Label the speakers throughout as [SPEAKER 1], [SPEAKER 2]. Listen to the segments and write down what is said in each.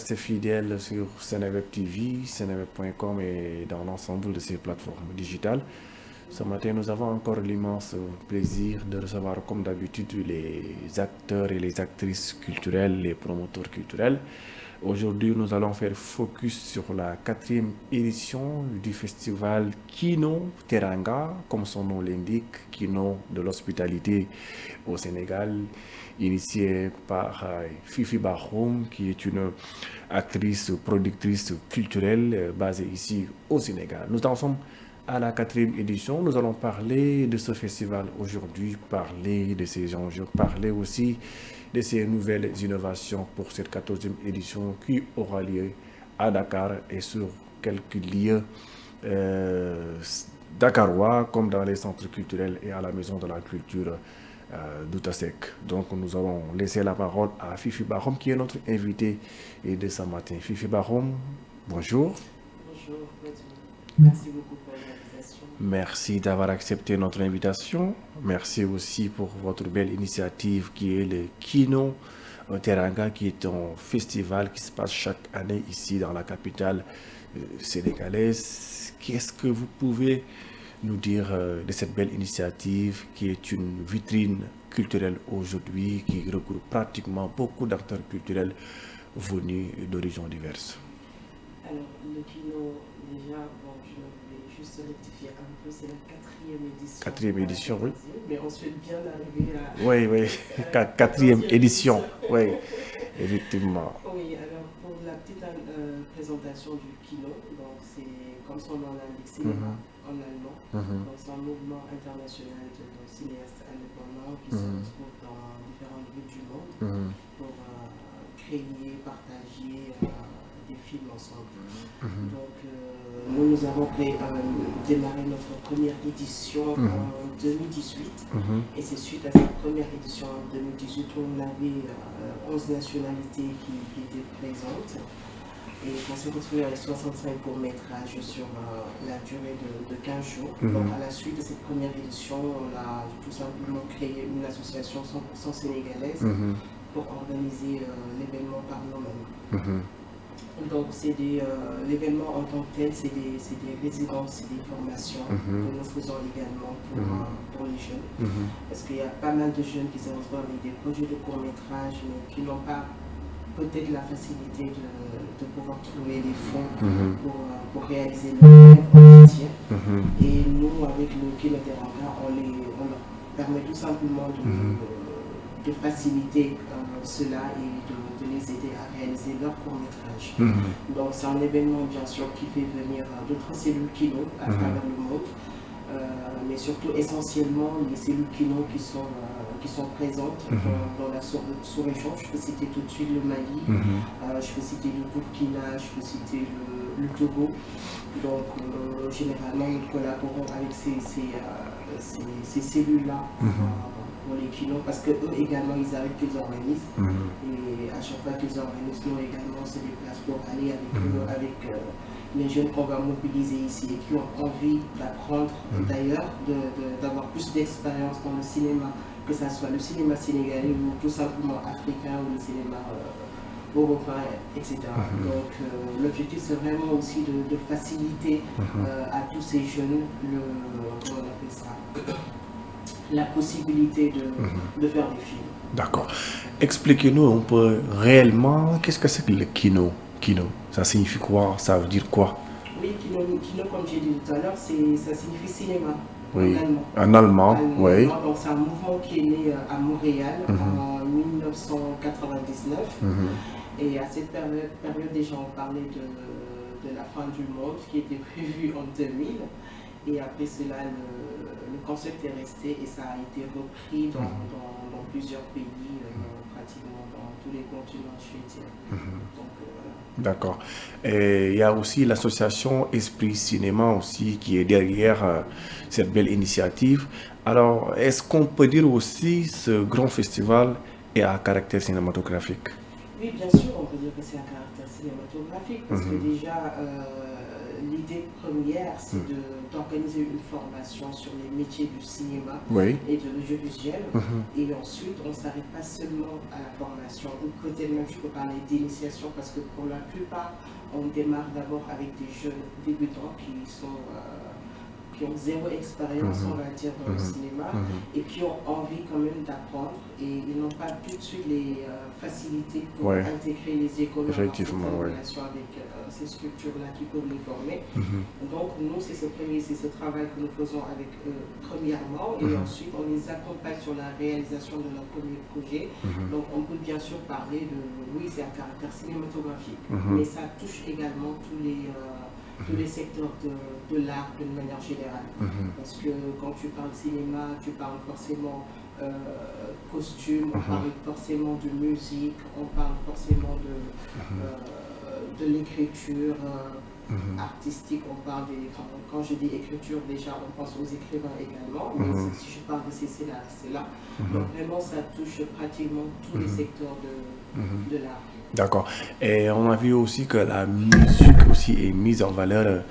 [SPEAKER 1] restez fidèles sur Seneweb TV, seneweb.com et dans l'ensemble de ces plateformes digitales. Ce matin, nous avons encore l'immense plaisir de recevoir, comme d'habitude, les acteurs et les actrices culturelles, les promoteurs culturels. Aujourd'hui, nous allons faire focus sur la quatrième édition du festival Kino Teranga, comme son nom l'indique, Kino de l'hospitalité au Sénégal, initié par Fifi Bakhoum, qui est une actrice, productrice culturelle basée ici au Sénégal. Nous en sommes à la quatrième édition. Nous allons parler de ce festival aujourd'hui, parler de ses enjeux, parler aussi de ces nouvelles innovations pour cette 14e édition qui aura lieu à Dakar et sur quelques lieux dakarois comme dans les centres culturels et à la Maison de la Culture d'Outasek. Donc nous allons laisser la parole à Fifi Bakhoum qui est notre invité de ce matin. Fifi Bakhoum, bonjour.
[SPEAKER 2] Bonjour, merci beaucoup pour l'invitation.
[SPEAKER 1] Merci d'avoir accepté notre invitation. Merci aussi pour votre belle initiative qui est le Kino Teranga, qui est un festival qui se passe chaque année ici dans la capitale sénégalaise. Qu'est-ce que vous pouvez nous dire de cette belle initiative qui est une vitrine culturelle aujourd'hui, qui regroupe pratiquement beaucoup d'acteurs culturels venus d'horizons diverses?
[SPEAKER 2] Alors, le Kino, déjà, bon, je vais juste rectifier un peu, c'est la quatrième édition.
[SPEAKER 1] Quatrième édition, oui.
[SPEAKER 2] Mais on souhaite bien arriver à...
[SPEAKER 1] Oui, oui, quatrième édition, oui, effectivement.
[SPEAKER 2] Oui, alors pour la petite présentation du Kino, donc c'est comme son nom l'indique, cinéma en allemand. Donc c'est un mouvement international de cinéastes indépendants qui se retrouvent dans différentes villes du monde pour créer, partager des films ensemble. Donc nous avons démarré notre première édition en 2018 et c'est suite à cette première édition en 2018 où on avait 11 nationalités qui étaient présentes et on s'est retrouvé avec 65 courts-métrages sur la durée de 15 jours. Donc à la suite de cette première édition, on a tout simplement créé une association 100% sénégalaise pour organiser l'événement par nous-mêmes. Donc l'événement en tant que tel, c'est des résidences, c'est des formations que nous faisons également pour les jeunes. Parce qu'il y a pas mal de jeunes qui se retrouvent avec des projets de court-métrage, mais qui n'ont pas peut-être la facilité de pouvoir trouver des fonds pour réaliser leur rêve quotidien. Et nous, avec le Kino Teranga, on leur permet tout simplement de faciliter cela et de les aider à réaliser leur court-métrage. Donc c'est un événement bien sûr qui fait venir d'autres cellules Kino à travers le monde, mais surtout essentiellement les cellules Kino qui sont présentes dans la sous-région. Je peux citer tout de suite le Mali, je peux citer le Burkina, je peux citer le Togo. Donc généralement nous collaborons avec ces cellules-là pour les kinos parce qu'eux également ils arrivent qu'ils organisent et à chaque fois qu'ils organisent, nous également on se déplace pour aller avec les jeunes qu'on va mobiliser ici et qui ont envie d'apprendre d'ailleurs, d'avoir plus d'expérience dans le cinéma, que ce soit le cinéma sénégalais ou tout simplement africain ou le cinéma européen, etc. Donc l'objectif c'est vraiment aussi de faciliter à tous ces jeunes comment on appelle ça, la possibilité de faire des films.
[SPEAKER 1] D'accord. Expliquez-nous un peu réellement, qu'est-ce que c'est que le Kino? Kino, ça signifie quoi? Ça veut dire quoi?
[SPEAKER 2] Oui, Kino comme j'ai dit tout à l'heure, ça signifie cinéma.
[SPEAKER 1] Oui, en allemand, oui.
[SPEAKER 2] Donc c'est un mouvement qui est né à Montréal en 1999. Et à cette période déjà on parlait de la fin du monde qui était prévue en 2000. Et après cela, le concept est resté et ça a été repris dans plusieurs pays, pratiquement dans tous les continents, je vais dire.
[SPEAKER 1] D'accord. Et il y a aussi l'association Esprit Cinéma aussi qui est derrière cette belle initiative. Alors, est-ce qu'on peut dire aussi ce grand festival est à caractère cinématographique?
[SPEAKER 2] Oui, bien sûr, on peut dire que c'est à caractère cinématographique parce que déjà, l'idée première, c'est d'organiser une formation sur les métiers du cinéma
[SPEAKER 1] Oui.
[SPEAKER 2] et de l'audiovisuel. Et ensuite, on ne s'arrête pas seulement à la formation. Peut-être même, je peux parler d'initiation, parce que pour la plupart, on démarre d'abord avec des jeunes débutants qui ont zéro expérience, on va dire, dans le cinéma, et qui ont envie quand même d'apprendre, et ils n'ont pas tout de suite les facilités pour intégrer les écoles en relation avec ces structures-là qui peuvent les former. Donc nous, c'est ce travail que nous faisons avec eux premièrement, et ensuite on les accompagne sur la réalisation de leur premier projet. Donc on peut bien sûr parler de, oui, c'est un caractère cinématographique, mais ça touche également tous les secteurs de l'art d'une manière générale. Parce que quand tu parles cinéma, tu parles forcément costume, on parle forcément de musique, on parle forcément de l'écriture artistique, on parle quand je dis écriture, déjà on pense aux écrivains également, mais si je parle de ces scénaristes-là, donc vraiment ça touche pratiquement tous les secteurs de l'art.
[SPEAKER 1] D'accord. Et on a vu aussi que la musique aussi est mise en valeur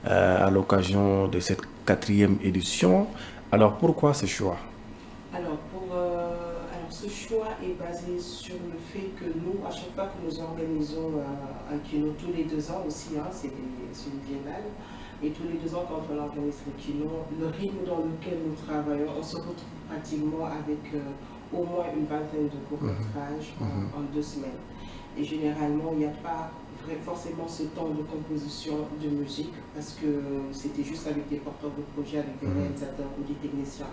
[SPEAKER 1] à l'occasion de cette 4e édition. Alors pourquoi ce choix?
[SPEAKER 2] Alors, ce choix est basé sur le fait que nous, à chaque fois que nous organisons un kino, tous les 2 ans aussi, c'est une biennale, et tous les 2 ans quand on organise le kino, le rythme dans lequel nous travaillons, on se retrouve pratiquement avec au moins une vingtaine de courts-métrages en 2 semaines. Et généralement, il n'y a pas forcément ce temps de composition de musique, parce que c'était juste avec des porteurs de projets, avec des réalisateurs ou des techniciens.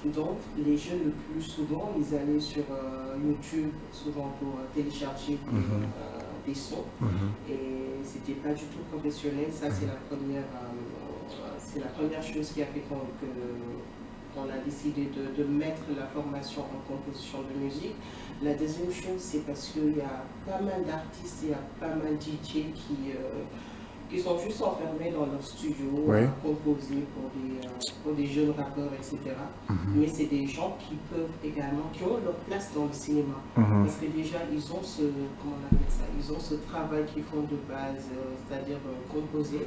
[SPEAKER 2] Donc, les jeunes, le plus souvent, ils allaient sur YouTube, souvent pour télécharger des sons. Et c'était pas du tout professionnel. Ça, c'est la première chose qui a fait qu'on a décidé de mettre la formation en composition de musique. La deuxième chose, c'est parce qu'il y a pas mal d'artistes, il y a pas mal de DJ qui sont juste enfermés dans leur studio à composer pour des jeunes rappeurs, etc. Mais c'est des gens qui ont leur place dans le cinéma. Parce que déjà, ils ont ce travail qu'ils font de base, c'est-à-dire composer.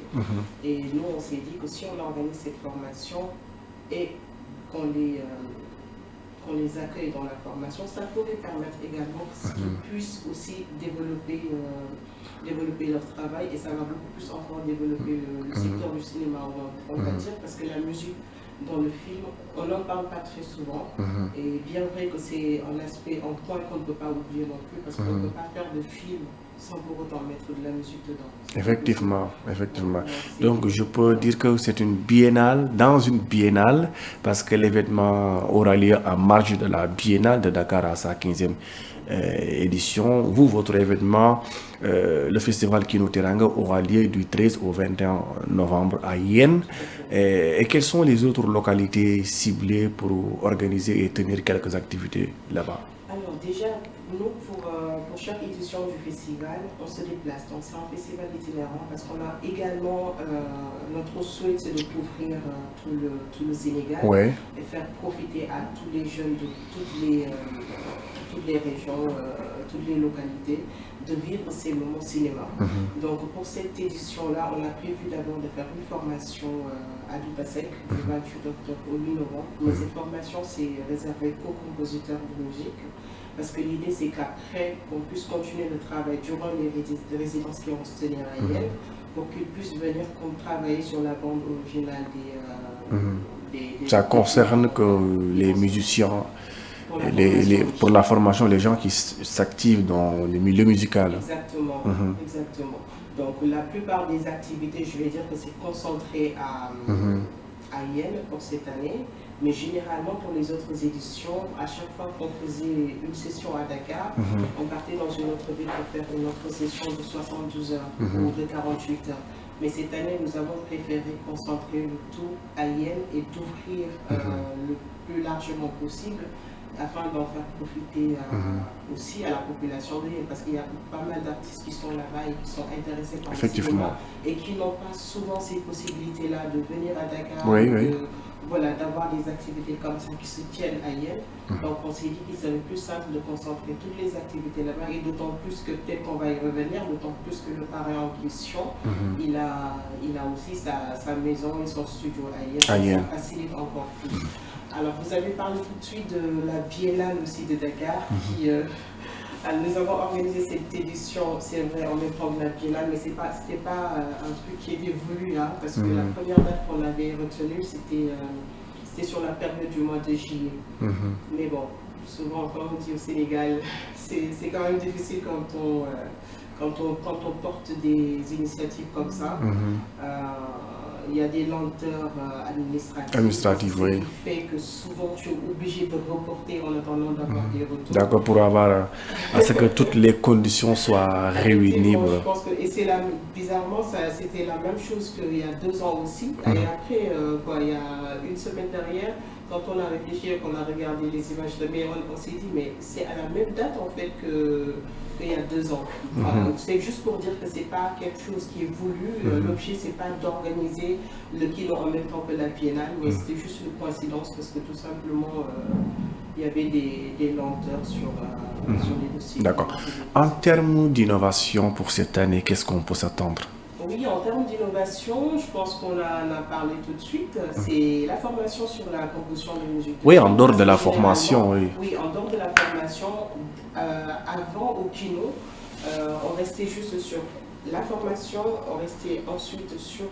[SPEAKER 2] Et nous, on s'est dit que si on organise cette formation et qu'on les accueille dans la formation, ça pourrait permettre également qu'ils puissent aussi développer leur travail, et ça va beaucoup plus encore développer le secteur du cinéma, on va dire, parce que la musique dans le film, on n'en parle pas très souvent, et bien vrai que c'est un point qu'on ne peut pas oublier non plus, parce qu'on ne peut pas faire de film sans pour autant mettre de la musique dedans.
[SPEAKER 1] Effectivement. Donc je peux dire que c'est une biennale dans une biennale, parce que l'événement aura lieu en marge de la biennale de Dakar à sa 15e édition. Votre événement, le festival Kino Teranga, aura lieu du 13 au 21 novembre à Yen. Et quelles sont les autres localités ciblées pour organiser et tenir quelques activités là-bas?
[SPEAKER 2] Alors déjà, nous, pour chaque édition du festival, on se déplace. Donc c'est un festival itinérant, parce qu'on a également, notre souhait, c'est de couvrir tout le Sénégal et faire profiter à tous les jeunes de toutes les régions, toutes les localités, de vivre ces moments cinéma. Donc pour cette édition-là, on a prévu d'abord de faire une formation à Dupasek, du 28 octobre au 8 novembre. Mais cette formation, c'est réservé aux compositeurs de musique, parce que l'idée, c'est qu'après, on puisse continuer le travail durant les résidences qui vont se tenir à Yel, pour qu'ils puissent venir travailler sur la bande originale des
[SPEAKER 1] ça concerne que les musiciens, pour la formation, les gens qui s'activent dans le milieu musical.
[SPEAKER 2] Exactement. Donc la plupart des activités, je vais dire que c'est concentré à Yen pour cette année, mais généralement pour les autres éditions, à chaque fois qu'on faisait une session à Dakar, on partait dans une autre ville pour faire une autre session de 72 heures ou de 48 heures. Mais cette année, nous avons préféré concentrer le tout à Yen et d'ouvrir le plus largement possible, afin d'en faire profiter aussi à la population de l'île, parce qu'il y a pas mal d'artistes qui sont là-bas et qui sont intéressés par le cinéma et qui n'ont pas souvent ces possibilités-là de venir à Dakar, voilà, d'avoir des activités comme ça qui se tiennent ailleurs. Donc on s'est dit qu'il serait plus simple de concentrer toutes les activités là-bas, et d'autant plus que peut-être qu'on va y revenir, d'autant plus que le parrain en question, il a aussi sa maison et son studio ailleurs. Ça facilite encore plus. Alors vous avez parlé tout de suite de la Biennale aussi de Dakar, qui nous avons organisé cette édition, c'est vrai, en même temps de la Biennale, mais c'était pas un truc qui était voulu, hein, parce que la première date qu'on avait retenue, c'était sur la période du mois de juillet. Mais bon, souvent, comme on dit au Sénégal, c'est quand même difficile quand on porte des initiatives comme ça. Il y a des lenteurs administratives,
[SPEAKER 1] oui.
[SPEAKER 2] Qui fait que souvent tu es obligé de reporter en attendant d'avoir des retours.
[SPEAKER 1] D'accord, pour avoir à ce que toutes les conditions soient réunies.
[SPEAKER 2] Je pense que, et bizarrement, c'était la même chose qu'il y a 2 ans aussi. Et après, il y a une semaine derrière, quand on a réfléchi et qu'on a regardé les images de mai, on s'est dit, mais c'est à la même date en fait qu'il y a 2 ans. C'est juste pour dire que c'est pas quelque chose qui est voulu. L'objet, c'est pas d'organiser le kilo en même temps que la biennale, mais c'était juste une coïncidence parce que tout simplement, il y avait des lenteurs sur les dossiers.
[SPEAKER 1] D'accord. En termes d'innovation pour cette année, qu'est-ce qu'on peut s'attendre?
[SPEAKER 2] Oui, en termes d'innovation, je pense qu'on en a parlé tout de suite. C'est la formation sur la composition de musique.
[SPEAKER 1] Oui, en dehors de la formation, oui.
[SPEAKER 2] Oui, en dehors de la formation, avant au kino, on restait juste sur la formation, on restait ensuite sur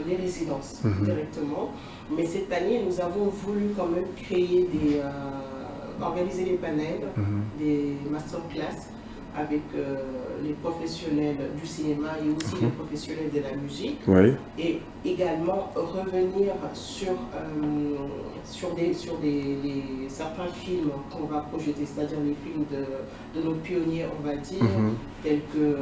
[SPEAKER 2] les résidences directement. Mais cette année, nous avons voulu quand même créer organiser des panels, des masterclass avec les professionnels du cinéma et aussi les professionnels de la musique. Et également revenir sur certains films qu'on va projeter, c'est-à-dire les films de nos pionniers, on va dire, tels que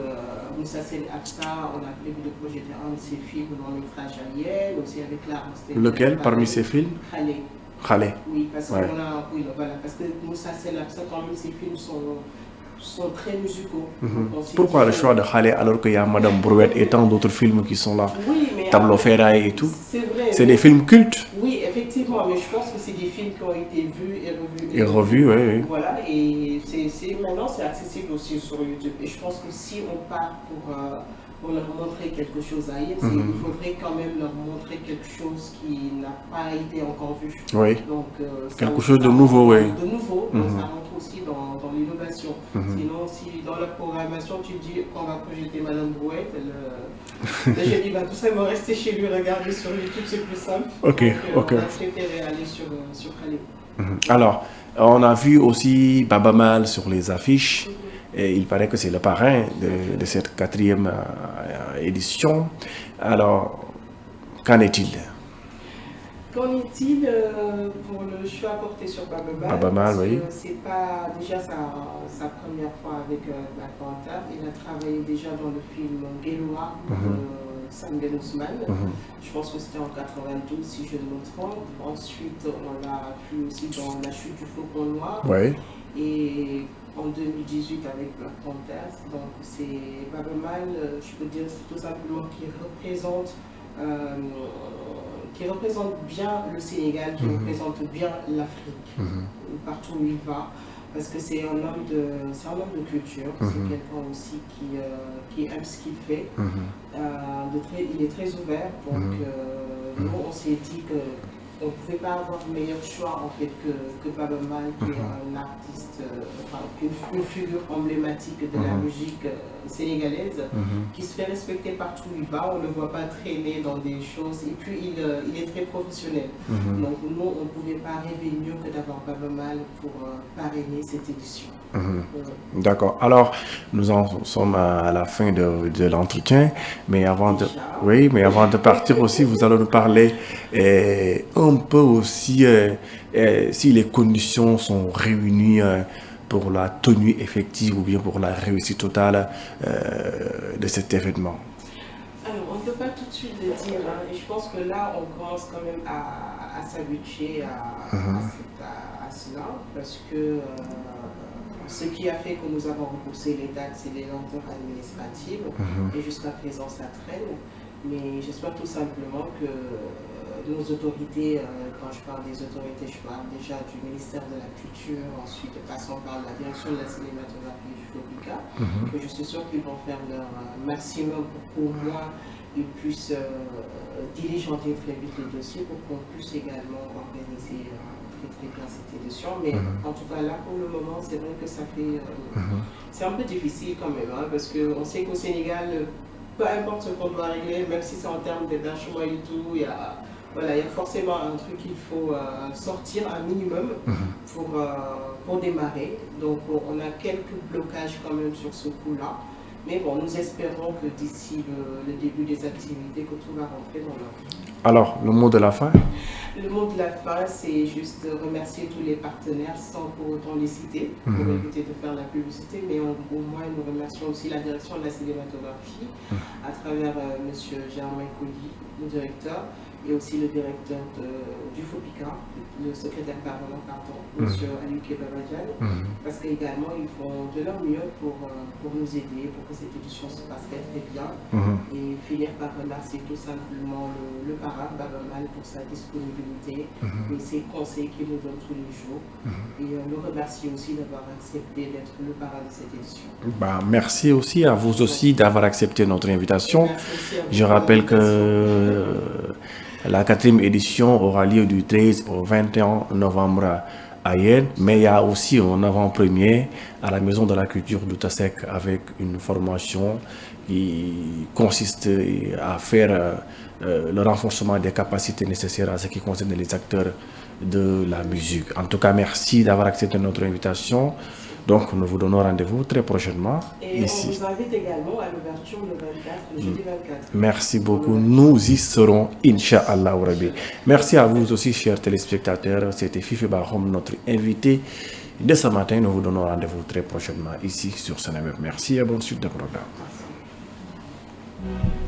[SPEAKER 2] Moussa Sen Absa. On a prévu de projeter un de ses films dans le métrage alien, aussi avec l'art.
[SPEAKER 1] Lequel parmi ces films? Khalé.
[SPEAKER 2] Oui, parce parce que Moussa Sen Absa, quand même, ces films sont très musicaux.
[SPEAKER 1] Pourquoi le choix de Khalé alors qu'il y a Madame Brouette et tant d'autres films qui sont là? Tableau Ferraille et tout. C'est vrai. C'est des films cultes.
[SPEAKER 2] Oui, effectivement, mais je pense que c'est des films qui ont été vus et revus.
[SPEAKER 1] Et revus, oui.
[SPEAKER 2] Voilà, et maintenant c'est accessible aussi sur YouTube. Et je pense que si on part pour leur montrer quelque chose à eux, il faudrait quand même leur montrer quelque chose qui n'a pas été encore vu.
[SPEAKER 1] Oui.
[SPEAKER 2] Donc,
[SPEAKER 1] quelque chose de nouveau, oui.
[SPEAKER 2] De nouveau, donc ça rentre aussi dans l'innovation. Sinon, si dans la programmation tu dis qu'on va projeter Madame Brouette, le jeudi va tout simplement rester chez lui, regarder sur YouTube, c'est plus simple.
[SPEAKER 1] Ok.
[SPEAKER 2] On a préféré aller sur Khalé.
[SPEAKER 1] Alors, on a vu aussi Baba Mal sur les affiches. Et il paraît que c'est le parrain de cette 4e édition. Alors, qu'en est-il?
[SPEAKER 2] Qu'en est-il pour le choix porté sur
[SPEAKER 1] Baba Mal, oui.
[SPEAKER 2] C'est pas déjà sa première fois avec Black Panther. Il a travaillé déjà dans le film Guéloa de Sam Ben Ousmane. Je pense que c'était en 92 si je ne me trompe. Ensuite, on l'a vu aussi dans La Chute du Faucon Noir.
[SPEAKER 1] Oui.
[SPEAKER 2] Et en 2018 avec Black Panther. Donc c'est Baba Mal, je peux dire tout simplement qui représente bien le Sénégal, qui représente bien l'Afrique, partout où il va, parce que c'est un homme de culture, c'est quelqu'un aussi qui aime ce qu'il fait, il est très ouvert, donc nous on s'est dit que on ne pouvait pas avoir meilleur choix en fait que Baba Mal, qui est un artiste, une figure emblématique de la musique sénégalaise, qui se fait respecter partout où il va. On ne le voit pas traîner dans des choses. Et puis il est très professionnel. Donc nous, on ne pouvait pas rêver mieux que d'avoir Baba Mal pour parrainer cette édition.
[SPEAKER 1] D'accord. Alors, nous en sommes à la fin de l'entretien, mais avant de partir aussi, vous allez nous parler un peu aussi si les conditions sont réunies pour la tenue effective ou bien pour la réussite totale de cet événement.
[SPEAKER 2] Alors, on ne peut pas tout de suite le dire, et je pense que là, on commence quand même à s'habituer à cela, parce que ce qui a fait que nous avons repoussé les dates, c'est les lenteurs administratives, et jusqu'à présent ça traîne. Mais j'espère tout simplement que nos autorités, quand je parle des autorités, je parle déjà du ministère de la Culture, ensuite passant par la direction de la cinématographie du FOPICA, que je suis sûre qu'ils vont faire leur maximum pour qu'au moins ils puissent diligenter très vite les dossiers pour qu'on puisse également organiser très bien cette édition. Mais en tout cas là, pour le moment, c'est vrai que ça fait... c'est un peu difficile quand même, hein, parce qu'on sait qu'au Sénégal, peu importe ce qu'on doit régler, même si c'est en termes d'hébergement et tout, il y a forcément un truc qu'il faut sortir un minimum pour démarrer. Donc on a quelques blocages quand même sur ce coup-là. Mais bon, nous espérons que d'ici le début des activités, que tout va rentrer dans l'ordre.
[SPEAKER 1] Alors, le mot de la fin?
[SPEAKER 2] Le mot de la fin, c'est juste remercier tous les partenaires sans pour autant les citer, pour éviter de faire la publicité, mais au moins nous remercions aussi la direction de la cinématographie à travers M. Germain Colli, le directeur, et aussi le directeur du FOPICA, le secrétaire permanent, M. Aluké Babadjan, parce qu'également ils font de leur mieux pour nous aider, pour que cette édition se passe très bien, et finir par remercier tout simplement le parrain Babaman pour sa disponibilité et ses conseils qu'il nous donne tous les jours, et le remercier aussi d'avoir accepté d'être le parrain de cette édition.
[SPEAKER 1] Merci aussi à vous aussi d'avoir accepté notre invitation. Je rappelle que la 4e édition aura lieu du 13 au 21 novembre à Yène, mais il y a aussi un avant-première à la Maison de la Culture d'Outasek avec une formation qui consiste à faire le renforcement des capacités nécessaires à ce qui concerne les acteurs de la musique. En tout cas, merci d'avoir accepté notre invitation. Donc, nous vous donnons rendez-vous très prochainement ici.
[SPEAKER 2] On vous invite également à l'ouverture le jeudi 24.
[SPEAKER 1] Merci beaucoup. Nous y serons, Inch'Allah Rabbi. Merci à vous aussi, chers téléspectateurs. C'était Fifi Bahom, notre invité de ce matin. Nous vous donnons rendez-vous très prochainement ici sur Seneweb. Merci et bonne suite de programme.
[SPEAKER 2] Merci.